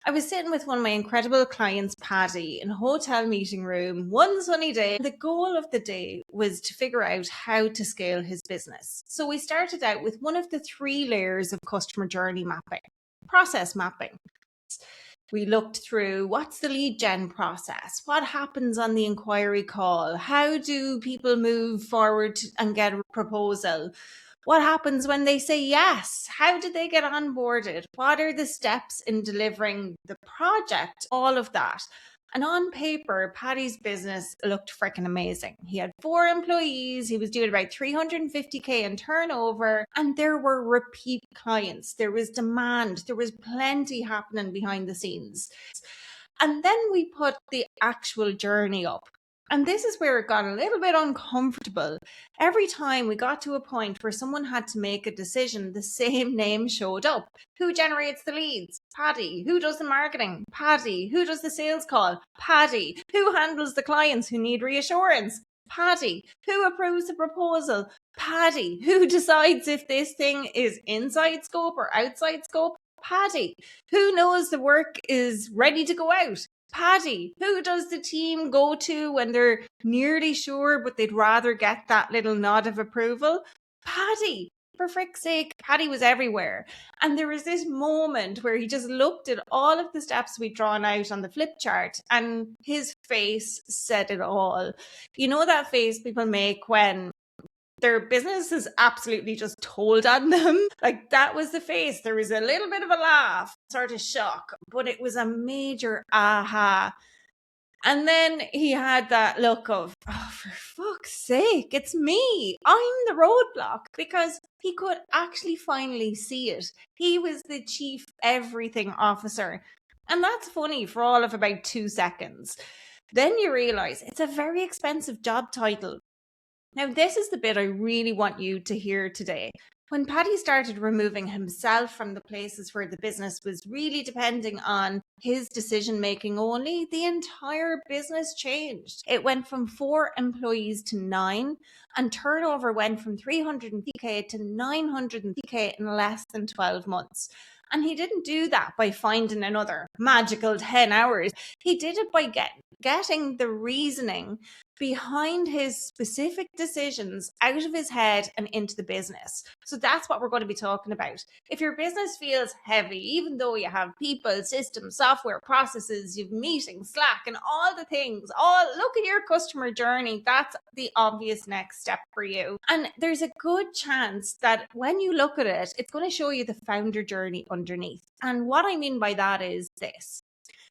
I was sitting with one of my incredible clients, Paddy, in a hotel meeting room one sunny day. The goal of the day was to figure out how to scale his business. So we started out with one of the 3 layers of customer journey mapping, process mapping. We looked through what's the lead gen process? What happens on the inquiry call? How do people move forward and get a proposal? What happens when they say yes? How did they get onboarded? What are the steps in delivering the project? All of that. And on paper, Paddy's business looked freaking amazing. He had 4 employees. He was doing about 350K in turnover, and there were repeat clients. There was demand. There was plenty happening behind the scenes. And then we put the actual journey up. And this is where it got a little bit uncomfortable. Every time we got to a point where someone had to make a decision, the same name showed up. Who generates the leads? Paddy. Who does the marketing? Paddy. Who does the sales call? Paddy. Who handles the clients who need reassurance? Paddy. Who approves the proposal? Paddy. Who decides if this thing is inside scope or outside scope? Paddy. Who knows the work is ready to go out? Paddy. Who does the team go to when they're nearly sure but they'd rather get that little nod of approval? Paddy. For frick's sake, Paddy was everywhere. And there was this moment where he just looked at all of the steps we'd drawn out on the flip chart, and his face said it all. You know that face people make when their business is absolutely just told on them? Like, that was the face. There was a little bit of a laugh, sort of shock, but it was a major aha. And then he had that look of, oh, for fuck's sake, it's me. I'm the roadblock, because he could actually finally see it. He was the chief everything officer. And that's funny for all of about 2 seconds. Then you realize it's a very expensive job title. Now, this is the bit I really want you to hear today. When Paddy started removing himself from the places where the business was really depending on his decision-making only, the entire business changed. It went from 4 employees to 9, and turnover went from 350K to 950K in less than 12 months. And he didn't do that by finding another magical 10 hours. He did it by getting the reasoning behind his specific decisions out of his head and into the business. So that's what we're going to be talking about. If your business feels heavy, even though you have people, systems, software, processes, you've meetings, Slack, and all the things, look at your customer journey. That's the obvious next step for you. And there's a good chance that when you look at it, it's going to show you the founder journey underneath. And what I mean by that is this.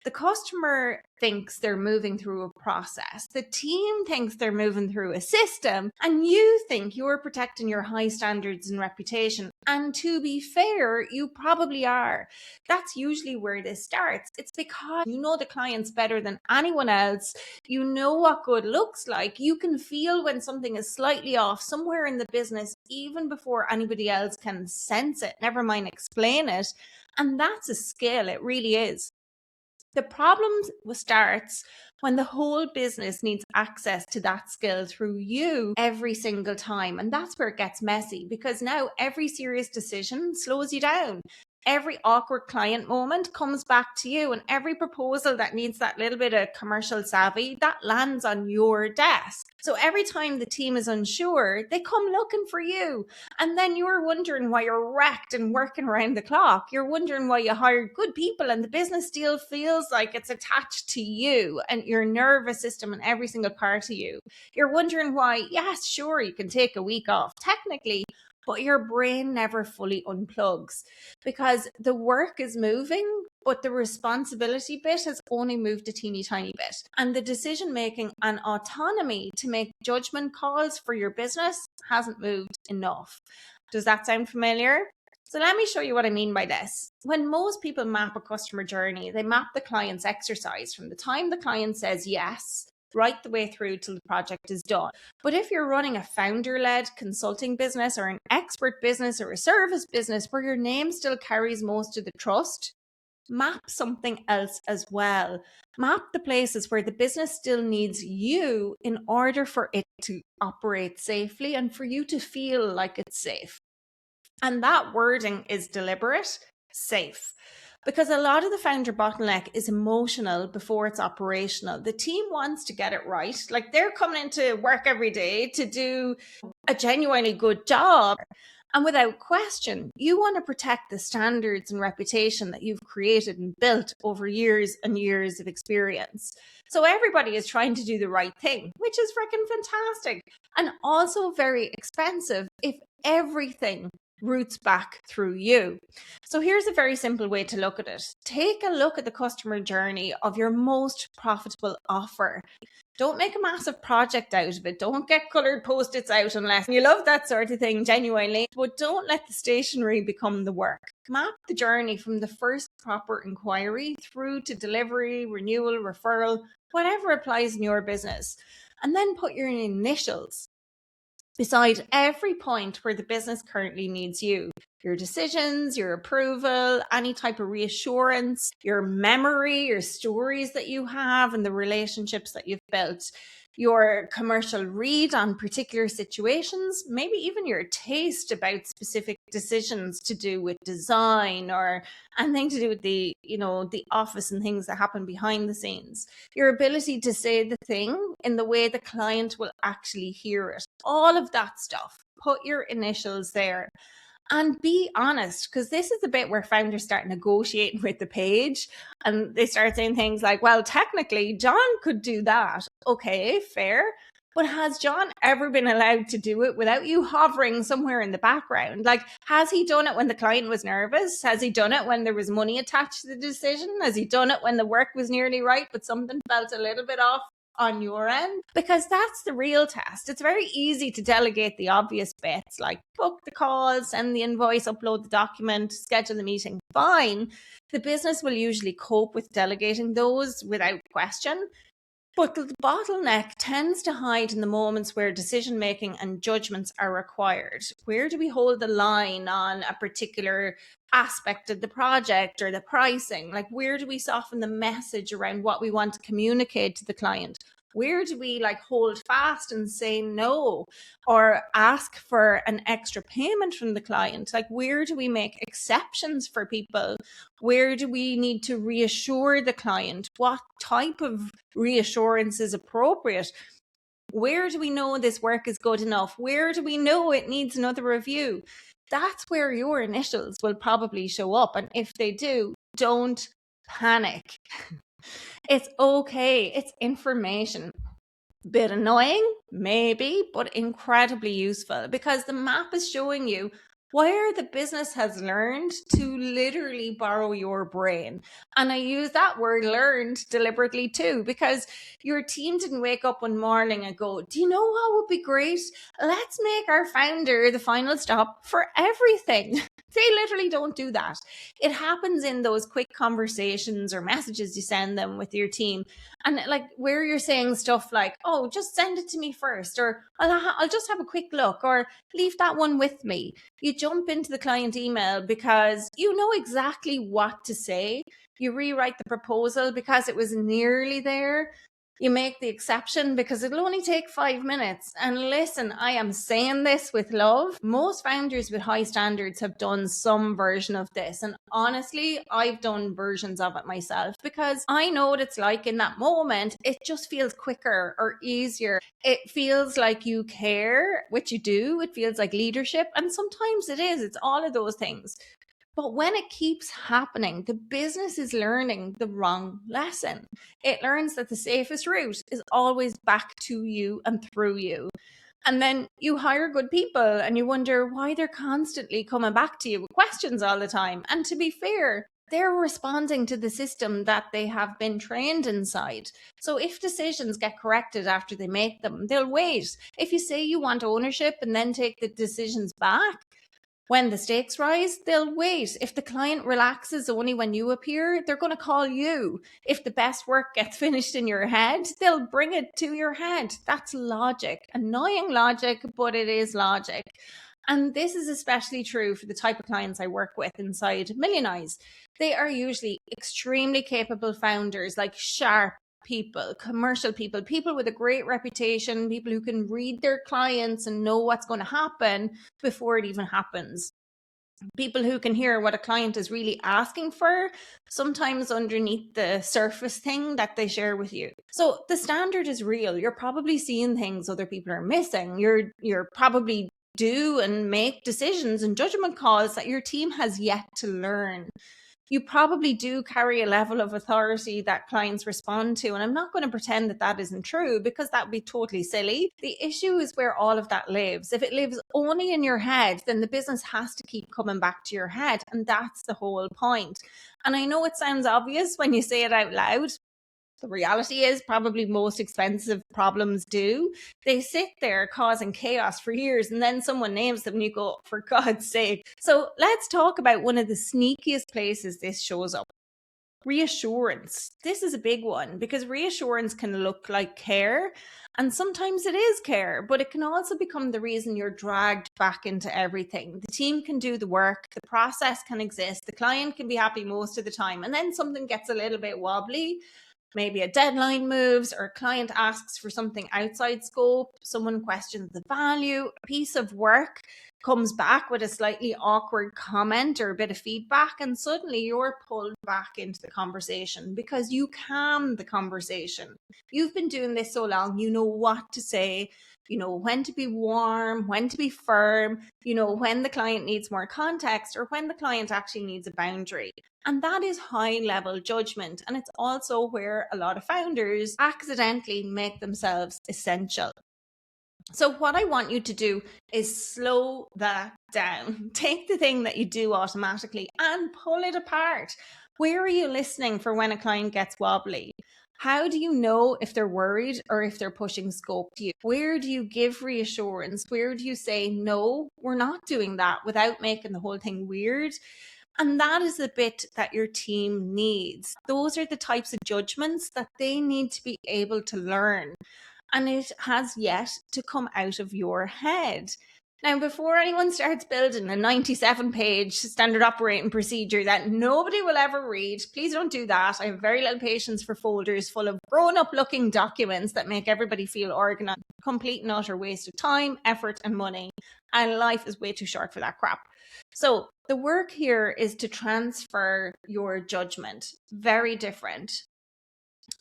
The customer thinks they're moving through a process. The team thinks they're moving through a system, and you think you're protecting your high standards and reputation. And to be fair, you probably are. That's usually where this starts. It's because you know the clients better than anyone else. You know what good looks like. You can feel when something is slightly off somewhere in the business, even before anybody else can sense it, never mind explain it. And that's a skill. It really is. The problem starts when the whole business needs access to that skill through you every single time. And that's where it gets messy, because now every serious decision slows you down. Every awkward client moment comes back to you, and every proposal that needs that little bit of commercial savvy, that lands on your desk. So every time the team is unsure, they come looking for you. And then you're wondering why you're wrecked and working around the clock. You're wondering why you hired good people and the business still feels like it's attached to you and your nervous system and every single part of you. You're wondering why, yes, sure, you can take a week off technically, but your brain never fully unplugs, because the work is moving, but the responsibility bit has only moved a teeny tiny bit. And the decision making and autonomy to make judgment calls for your business hasn't moved enough. Does that sound familiar? So let me show you what I mean by this. When most people map a customer journey, they map the client's exercise from the time the client says yes right the way through till the project is done. But if you're running a founder-led consulting business or an expert business or a service business where your name still carries most of the trust, map something else as well. Map the places where the business still needs you in order for it to operate safely and for you to feel like it's safe. And that wording is deliberate, safe. Because a lot of the founder bottleneck is emotional before it's operational. The team wants to get it right. Like they're coming into work every day to do a genuinely good job. And without question, you want to protect the standards and reputation that you've created and built over years and years of experience. So everybody is trying to do the right thing, which is freaking fantastic and also very expensive if everything roots back through you. So here's a very simple way to look at it. Take a look at the customer journey of your most profitable offer. Don't make a massive project out of it. Don't get colored post-its out unless you love that sort of thing genuinely. But don't let the stationery become the work. Map the journey from the first proper inquiry through to delivery, renewal, referral, whatever applies in your business. And then put your initials beside every point where the business currently needs you. Your decisions, your approval, any type of reassurance, your memory, your stories that you have, and the relationships that you've built, your commercial read on particular situations, maybe even your taste about specific decisions to do with design or anything to do with the office and things that happen behind the scenes. Your ability to say the thing in the way the client will actually hear it. All of that stuff. Put your initials there. And be honest, because this is the bit where founders start negotiating with the page and they start saying things like, well, technically, John could do that. Okay, fair. But has John ever been allowed to do it without you hovering somewhere in the background? Like, has he done it when the client was nervous? Has he done it when there was money attached to the decision? Has he done it when the work was nearly right, but something felt a little bit off on your end? Because that's the real test. It's very easy to delegate the obvious bits like book the call, send the invoice, upload the document, schedule the meeting. Fine. The business will usually cope with delegating those without question. But the bottleneck tends to hide in the moments where decision making and judgments are required. Where do we hold the line on a particular aspect of the project or the pricing? Like, where do we soften the message around what we want to communicate to the client? Where do we hold fast and say no or ask for an extra payment from the client? Like, where do we make exceptions for people? Where do we need to reassure the client? What type of reassurance is appropriate? Where do we know this work is good enough? Where do we know it needs another review? That's where your initials will probably show up. And if they do, don't panic. It's okay. It's information. Bit annoying, maybe, but incredibly useful because the map is showing you where the business has learned to literally borrow your brain. And I use that word learned deliberately too, because your team didn't wake up one morning and go, do you know what would be great? Let's make our founder the final stop for everything. They literally don't do that. It happens in those quick conversations or messages you send them with your team. And where you're saying stuff like, oh, just send it to me first, or I'll just have a quick look, or leave that one with me. You jump into the client email because you know exactly what to say. You rewrite the proposal because it was nearly there. You make the exception because it'll only take 5 minutes. And listen, I am saying this with love. Most founders with high standards have done some version of this. And honestly, I've done versions of it myself because I know what it's like in that moment. It just feels quicker or easier. It feels like you care, which you do. It feels like leadership. And sometimes it is. It's all of those things. But when it keeps happening, the business is learning the wrong lesson. It learns that the safest route is always back to you and through you. And then you hire good people and you wonder why they're constantly coming back to you with questions all the time. And to be fair, they're responding to the system that they have been trained inside. So if decisions get corrected after they make them, they'll wait. If you say you want ownership and then take the decisions back, when the stakes rise, they'll wait. If the client relaxes only when you appear, they're going to call you. If the best work gets finished in your head, they'll bring it to your head. That's logic. Annoying logic, but it is logic. And this is especially true for the type of clients I work with inside Millionize. They are usually extremely capable founders, like sharp people, commercial people, people with a great reputation, people who can read their clients and know what's going to happen before it even happens. People who can hear what a client is really asking for, sometimes underneath the surface thing that they share with you. So the standard is real. You're probably seeing things other people are missing. You're probably do and make decisions and judgment calls that your team has yet to learn. You probably do carry a level of authority that clients respond to. And I'm not going to pretend that that isn't true, because that would be totally silly. The issue is where all of that lives. If it lives only in your head, then the business has to keep coming back to your head. And that's the whole point. And I know it sounds obvious when you say it out loud. The reality is, probably most expensive problems do. They sit there causing chaos for years, and then someone names them and you go, for God's sake. So let's talk about one of the sneakiest places this shows up. Reassurance. This is a big one, because reassurance can look like care, and sometimes it is care, but it can also become the reason you're dragged back into everything. The team can do the work, the process can exist, the client can be happy most of the time, and then something gets a little bit wobbly. Maybe a deadline moves, or a client asks for something outside scope, someone questions the value, a piece of work comes back with a slightly awkward comment or a bit of feedback, and suddenly you're pulled back into the conversation because you calm the conversation. You've been doing this so long, you know what to say, you know when to be warm, when to be firm, you know when the client needs more context or when the client actually needs a boundary. And that is high level judgment. And it's also where a lot of founders accidentally make themselves essential. So what I want you to do is slow that down. Take the thing that you do automatically and pull it apart. Where are you listening for when a client gets wobbly? How do you know if they're worried or if they're pushing scope to you? Where do you give reassurance? Where do you say, no, we're not doing that, without making the whole thing weird? And that is the bit that your team needs. Those are the types of judgments that they need to be able to learn. And it has yet to come out of your head. Now, before anyone starts building a 97-page standard operating procedure that nobody will ever read, please don't do that. I have very little patience for folders full of grown-up looking documents that make everybody feel organized. Complete and utter waste of time, effort, and money. And life is way too short for that crap. So the work here is to transfer your judgment. Very different.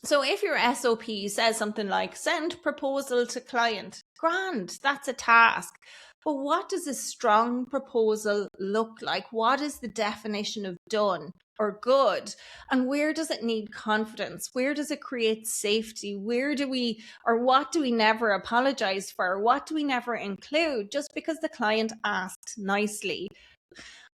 So if your SOP says something like send proposal to client, grand, that's a task. But what does a strong proposal look like? What is the definition of done or good? And where does it need confidence? Where does it create safety? Where do we, or what do we never apologize for? What do we never include just because the client asked nicely?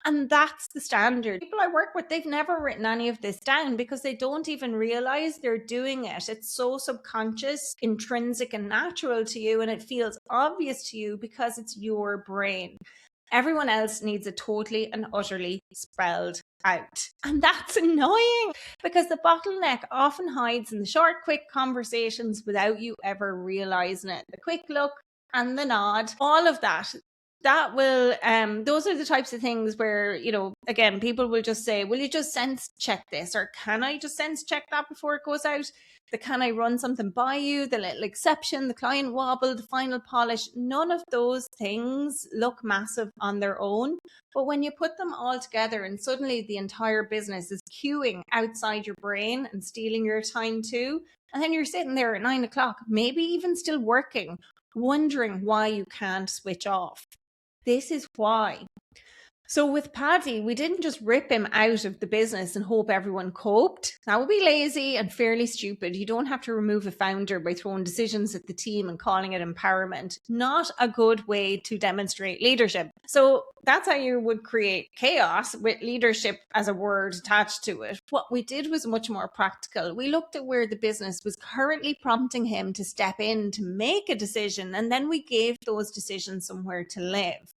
And that's the standard. People I work with, they've never written any of this down because they don't even realize they're doing it. It's so subconscious, intrinsic, and natural to you. And it feels obvious to you because it's your brain. Everyone else needs it totally and utterly spelled out. And that's annoying because the bottleneck often hides in the short, quick conversations without you ever realizing it. The quick look and the nod, all of that. That will, those are the types of things where, you know, again, people will just say, will you just sense check this? Or can I just sense check that before it goes out? The can I run something by you? The little exception, the client wobble, the final polish. None of those things look massive on their own. But when you put them all together and suddenly the entire business is queuing outside your brain and stealing your time too, and then you're sitting there at 9 o'clock, maybe even still working, wondering why you can't switch off. This is why. So with Paddy, we didn't just rip him out of the business and hope everyone coped. That would be lazy and fairly stupid. You don't have to remove a founder by throwing decisions at the team and calling it empowerment. Not a good way to demonstrate leadership. So that's how you would create chaos with leadership as a word attached to it. What we did was much more practical. We looked at where the business was currently prompting him to step in to make a decision, and then we gave those decisions somewhere to live.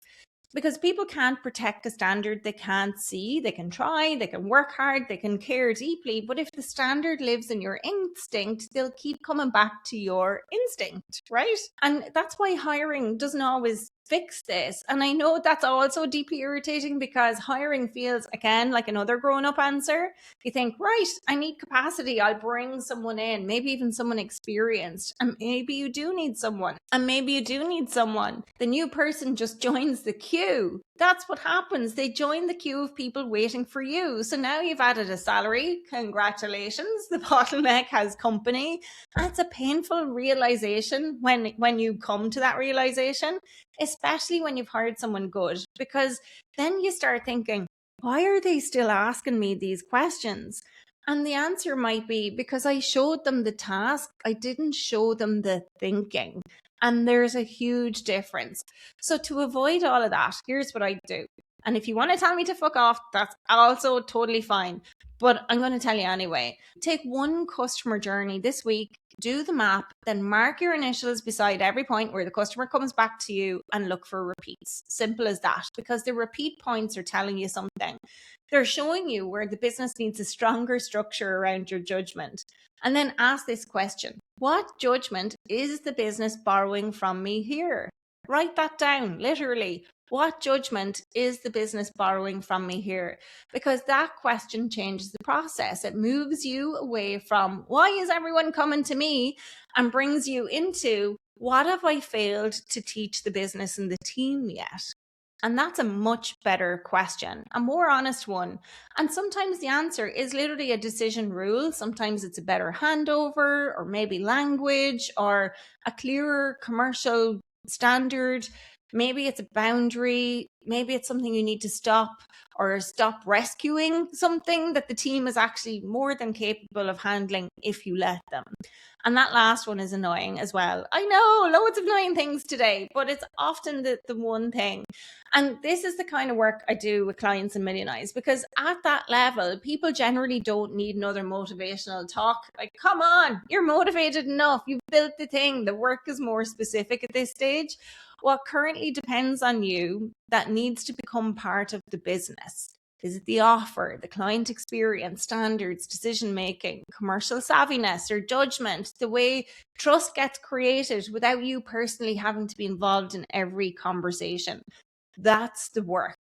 Because people can't protect a standard they can't see. They can try, they can work hard, they can care deeply. But if the standard lives in your instinct, they'll keep coming back to your instinct, right? And that's why hiring doesn't always fix this. And I know that's also deeply irritating because hiring feels, again, like another grown-up answer. You think, right, I need capacity. I'll bring someone in, maybe even someone experienced. And maybe you do need someone. And maybe you do need someone. The new person just joins the queue. That's what happens. They join the queue of people waiting for you. So now you've added a salary. Congratulations. The bottleneck has company. That's a painful realization when you come to that realization, especially when you've hired someone good, because then you start thinking, why are they still asking me these questions? And the answer might be because I showed them the task. I didn't show them the thinking. And there's a huge difference. So to avoid all of that, here's what I do. And if you want to tell me to fuck off, that's also totally fine. But I'm going to tell you anyway. Take one customer journey this week, do the map, then mark your initials beside every point where the customer comes back to you and look for repeats. Simple as that, because the repeat points are telling you something. They're showing you where the business needs a stronger structure around your judgment. And then ask this question: what judgment is the business borrowing from me here? Write that down, literally. What judgment is the business borrowing from me here? Because that question changes the process. It moves you away from why is everyone coming to me and brings you into what have I failed to teach the business and the team yet? And that's a much better question, a more honest one. And sometimes the answer is literally a decision rule. Sometimes it's a better handover, or maybe language, or a clearer commercial standard. Maybe it's a boundary. Maybe it's something you need to stop, or stop rescuing something that the team is actually more than capable of handling if you let them. And that last one is annoying as well. I know, loads of annoying things today, but it's often the one thing. And this is the kind of work I do with clients in Millionize, because at that level, people generally don't need another motivational talk. Like, come on, you're motivated enough. You've built the thing. The work is more specific at this stage. What currently depends on you that needs to become part of the business? Is it the offer, the client experience, standards, decision-making, commercial savviness or judgment, the way trust gets created without you personally having to be involved in every conversation? That's the work.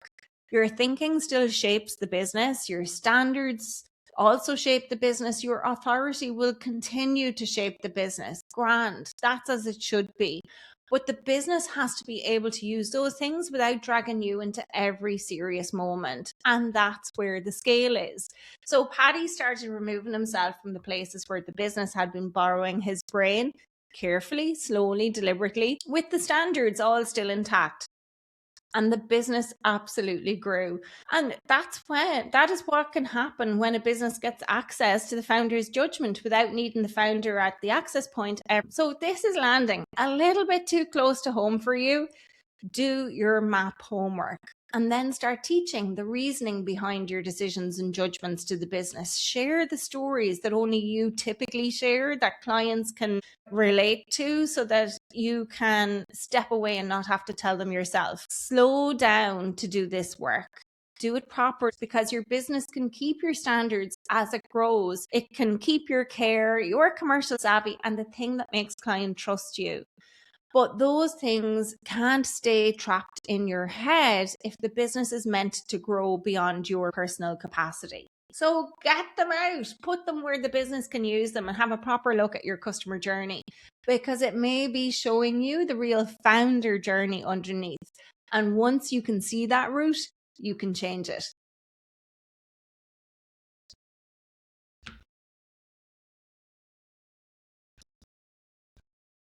Your thinking still shapes the business. Your standards also shape the business. Your authority will continue to shape the business. Grand. That's as it should be. But the business has to be able to use those things without dragging you into every serious moment. And that's where the scale is. So Paddy started removing himself from the places where the business had been borrowing his brain, carefully, slowly, deliberately, with the standards all still intact. And the business absolutely grew. And that is what can happen when a business gets access to the founder's judgment without needing the founder at the access point. So this is landing a little bit too close to home for you. Do your map homework and then start teaching the reasoning behind your decisions and judgments to the business. Share the stories that only you typically share, that clients can relate to, so that you can step away and not have to tell them yourself. Slow down to do this work. Do it proper, because your business can keep your standards as it grows. It can keep your care, your commercial savvy, and the thing that makes client trust you. But those things can't stay trapped in your head if the business is meant to grow beyond your personal capacity. So get them out, put them where the business can use them, and have a proper look at your customer journey, because it may be showing you the real founder journey underneath. And once you can see that route, you can change it.